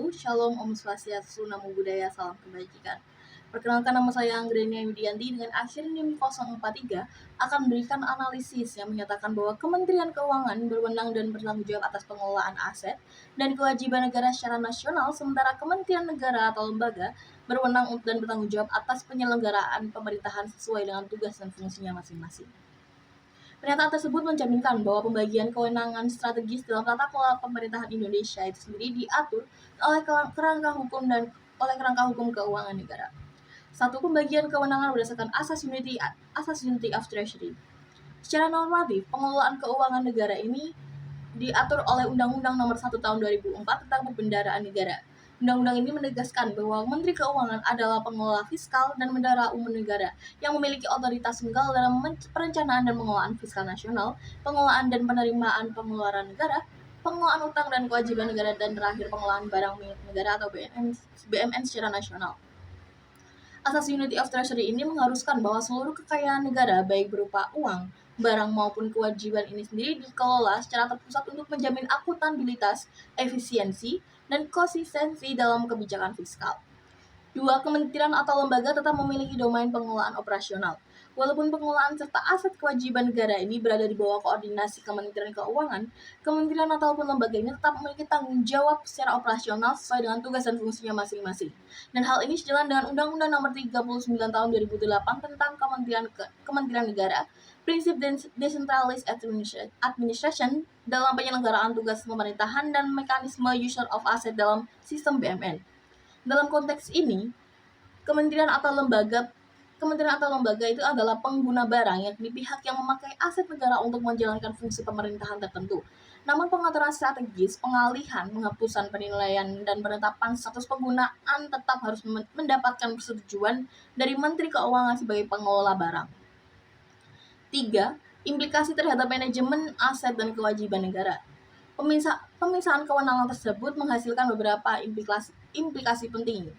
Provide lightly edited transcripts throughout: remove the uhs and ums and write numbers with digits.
wabarakatuh. Shalom, Om Swastiastu, Namo Buddhaya, salam kebajikan. Perkenalkan, nama saya Anggrenia Widianti dengan akhir NIM 043 akan memberikan analisis yang menyatakan bahwa Kementerian Keuangan berwenang dan bertanggung jawab atas pengelolaan aset dan kewajiban negara secara nasional, sementara Kementerian Negara atau lembaga berwenang dan bertanggung jawab atas penyelenggaraan pemerintahan sesuai dengan tugas dan fungsinya masing-masing. Pernyataan tersebut mencerminkan bahwa pembagian kewenangan strategis dalam tata kelola pemerintahan Indonesia itu sendiri diatur oleh kerangka hukum keuangan negara. Satu, pembagian kewenangan berdasarkan asas unity of treasury. Secara normatif, pengelolaan keuangan negara ini diatur oleh Undang-Undang Nomor 1 Tahun 2004 tentang Perbendaharaan Negara. Undang-undang ini menegaskan bahwa Menteri Keuangan adalah pengelola fiskal dan bendahara umum negara yang memiliki otoritas tunggal dalam perencanaan dan pengelolaan fiskal nasional, pengelolaan dan penerimaan pengeluaran negara, pengelolaan utang dan kewajiban negara, dan terakhir pengelolaan barang milik negara atau BMN secara nasional. Asas Unity of Treasury ini mengharuskan bahwa seluruh kekayaan negara, baik berupa uang, barang maupun kewajiban ini sendiri dikelola secara terpusat untuk menjamin akuntabilitas, efisiensi, dan konsistensi dalam kebijakan fiskal. 2. Kementerian atau lembaga tetap memiliki domain pengelolaan operasional. Walaupun pengelolaan serta aset kewajiban negara ini berada di bawah koordinasi Kementerian Keuangan, kementerian ataupun lembaga ini tetap memiliki tanggung jawab secara operasional sesuai dengan tugas dan fungsinya masing-masing. Dan hal ini sejalan dengan Undang-Undang Nomor 39 Tahun 2008 tentang Kementerian Negara, prinsip decentralized administration dalam penyelenggaraan tugas pemerintahan, dan mekanisme user of asset dalam sistem BMN. Dalam konteks ini, kementerian atau lembaga itu adalah pengguna barang, yakni pihak yang memakai aset negara untuk menjalankan fungsi pemerintahan tertentu. Namun pengaturan strategis, pengalihan, penghapusan penilaian, dan penetapan status penggunaan tetap harus mendapatkan persetujuan dari Menteri Keuangan sebagai pengelola barang. 3. Implikasi terhadap manajemen aset dan kewajiban negara. Pemisahan kewenangan tersebut menghasilkan beberapa implikasi penting.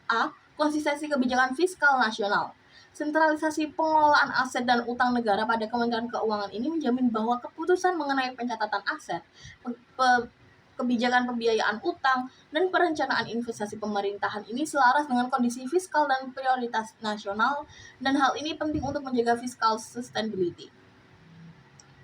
A. Konsistensi kebijakan fiskal nasional. Sentralisasi pengelolaan aset dan utang negara pada Kementerian Keuangan ini menjamin bahwa keputusan mengenai pencatatan aset, kebijakan pembiayaan utang, dan perencanaan investasi pemerintahan ini selaras dengan kondisi fiskal dan prioritas nasional, dan hal ini penting untuk menjaga fiscal sustainability.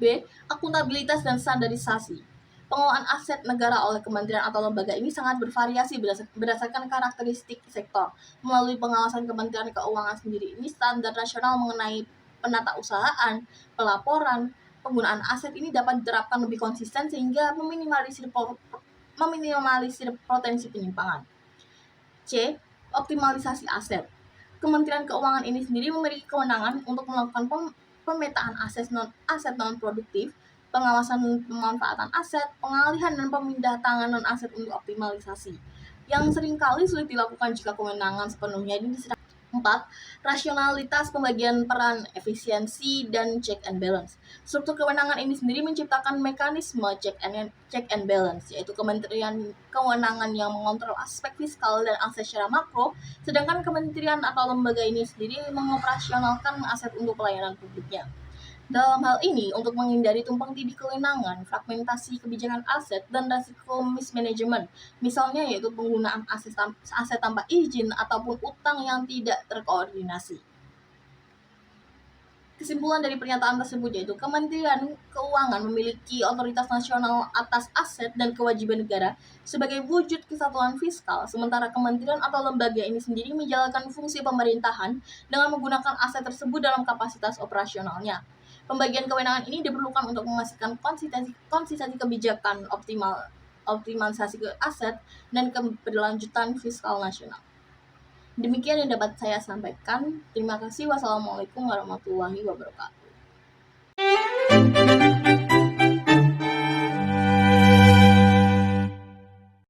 B. Akuntabilitas dan standarisasi. Pengelolaan aset negara oleh kementerian atau lembaga ini sangat bervariasi berdasarkan karakteristik sektor. Melalui pengawasan Kementerian Keuangan sendiri ini, standar nasional mengenai penatausahaan, pelaporan, penggunaan aset ini dapat diterapkan lebih konsisten sehingga meminimalisir potensi penyimpangan. C. Optimalisasi aset. Kementerian Keuangan ini sendiri memiliki kewenangan untuk melakukan pemetaan aset non-produktif, pengawasan pemanfaatan aset, pengalihan dan pemindah tanganan aset untuk optimalisasi, yang seringkali sulit dilakukan jika kewenangan sepenuhnya diserahkan. 4. Rasionalitas pembagian peran, efisiensi, dan check and balance. Struktur kewenangan ini sendiri menciptakan mekanisme check and balance, yaitu kementerian kewenangan yang mengontrol aspek fiskal dan aset secara makro, sedangkan kementerian atau lembaga ini sendiri mengoperasionalkan aset untuk pelayanan publiknya. Dalam hal ini, untuk menghindari tumpang tindih kewenangan, fragmentasi kebijakan aset, dan risiko mismanagement, misalnya yaitu penggunaan aset tanpa izin ataupun utang yang tidak terkoordinasi. Kesimpulan dari pernyataan tersebut yaitu Kementerian Keuangan memiliki otoritas nasional atas aset dan kewajiban negara sebagai wujud kesatuan fiskal, sementara kementerian atau lembaga ini sendiri menjalankan fungsi pemerintahan dengan menggunakan aset tersebut dalam kapasitas operasionalnya. Pembagian kewenangan ini diperlukan untuk memastikan konsistensi kebijakan, optimalisasi ke aset, dan keberlanjutan fiskal nasional. Demikian yang dapat saya sampaikan. Terima kasih. Wassalamualaikum warahmatullahi wabarakatuh.